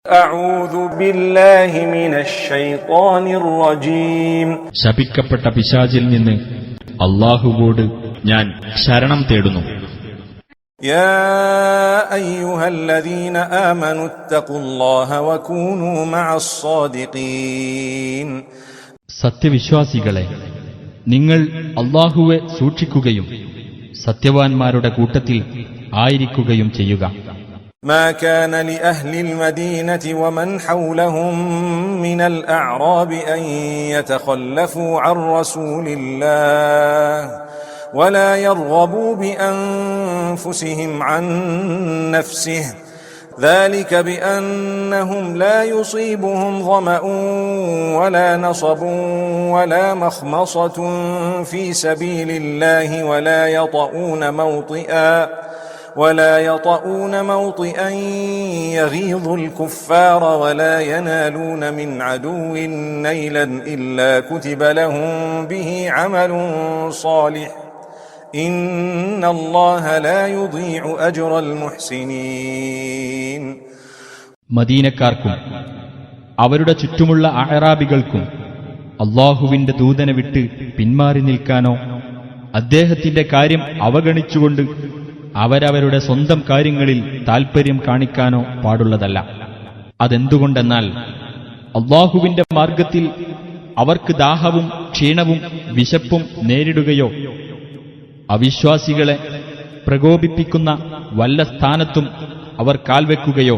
أعوذ بالله من الشيطان الرجيم ശപിക്കപ്പെട്ട പിശാചിൽ നിന്ന് അല്ലാഹുവോട് ഞാൻ ശരണം തേടുന്നു. يا أيها الذين آمنوا اتقوا الله وكونوا مع الصادقين സത്യവിശ്വാസികളെ, നിങ്ങൾ അല്ലാഹുവെ സൂക്ഷിക്കുകയും സത്യവാൻമാരുടെ കൂട്ടത്തിൽ ആയിരിക്കുകയും ചെയ്യുക. ما كان لأهل المدينة ومن حولهم من الأعراب أن يتخلفوا عن رسول الله ولا يرغبوا بأنفسهم عن نفسه ذلك بأنهم لا يصيبهم ظمأ ولا نصب ولا مخمصة في سبيل الله ولا يطؤون موطئا يغيظ الكفار ولا ينالون من عدو نيلا إلا كتب لهم به عمل صالح إن الله لا يضيع أجر المحسنين. മദീനക്കാർക്കും അവരുടെ ചുറ്റുമുള്ള അഅറാബികൾക്കും അല്ലാഹുവിന്റെ ദൂതനെ വിട്ട് പിന്മാറി നിൽക്കാനോ അദ്ദേഹത്തിന്റെ കാര്യം അവഗണിച്ചുകൊണ്ട് അവരവരുടെ സ്വന്തം കാര്യങ്ങളിൽ താൽപര്യം കാണിക്കാനോ പാടുള്ളതല്ല. അതെന്തുകൊണ്ടെന്നാൽ അല്ലാഹുവിന്റെ മാർഗത്തിൽ അവർക്ക് ദാഹവും ക്ഷീണവും വിശപ്പും നേരിടുകയോ അവിശ്വാസികളെ പ്രകോപിപ്പിക്കുന്ന വല്ല സ്ഥാനത്തും അവർ കാൽവെക്കുകയോ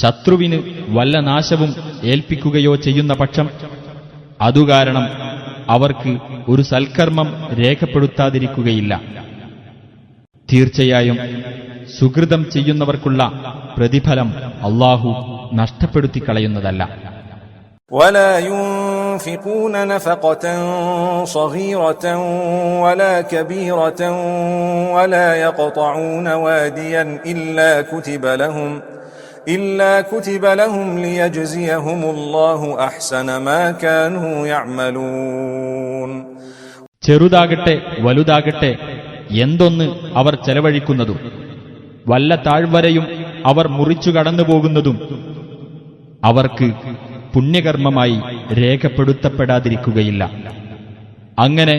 ശത്രുവിന് വല്ല നാശവും ഏൽപ്പിക്കുകയോ ചെയ്യുന്ന പക്ഷം അതുകാരണം അവർക്ക് ഒരു സൽക്കർമ്മം രേഖപ്പെടുത്താതിരിക്കുകയില്ല. തീർച്ചയായും സുകൃതം ചെയ്യുന്നവർക്കുള്ള പ്രതിഫലം അല്ലാഹു നഷ്ടപ്പെടുത്തിക്കളയുന്നതല്ല. ولا ينفقون نفقة صغيرة ولا كبيرة ولا يقطعون واديا إلا كتب لهم ليجزيهم الله أحسن ما كانوا يعملون. ചെറുതാകട്ടെ വലുതാകട്ടെ എന്തൊന്ന് അവർ ചെലവഴിക്കുന്നതും വല്ല താഴ്വരയും അവർ മുറിച്ചു കടന്നുപോകുന്നതും അവർക്ക് പുണ്യകർമ്മമായി രേഖപ്പെടുത്തപ്പെടാതിരിക്കുകയില്ല. അങ്ങനെ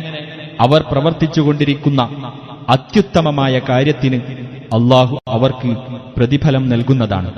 അവർ പ്രവർത്തിച്ചുകൊണ്ടിരിക്കുന്ന അത്യുത്തമമായ കാര്യത്തിന് അല്ലാഹു അവർക്ക് പ്രതിഫലം നൽകുന്നതാണ്.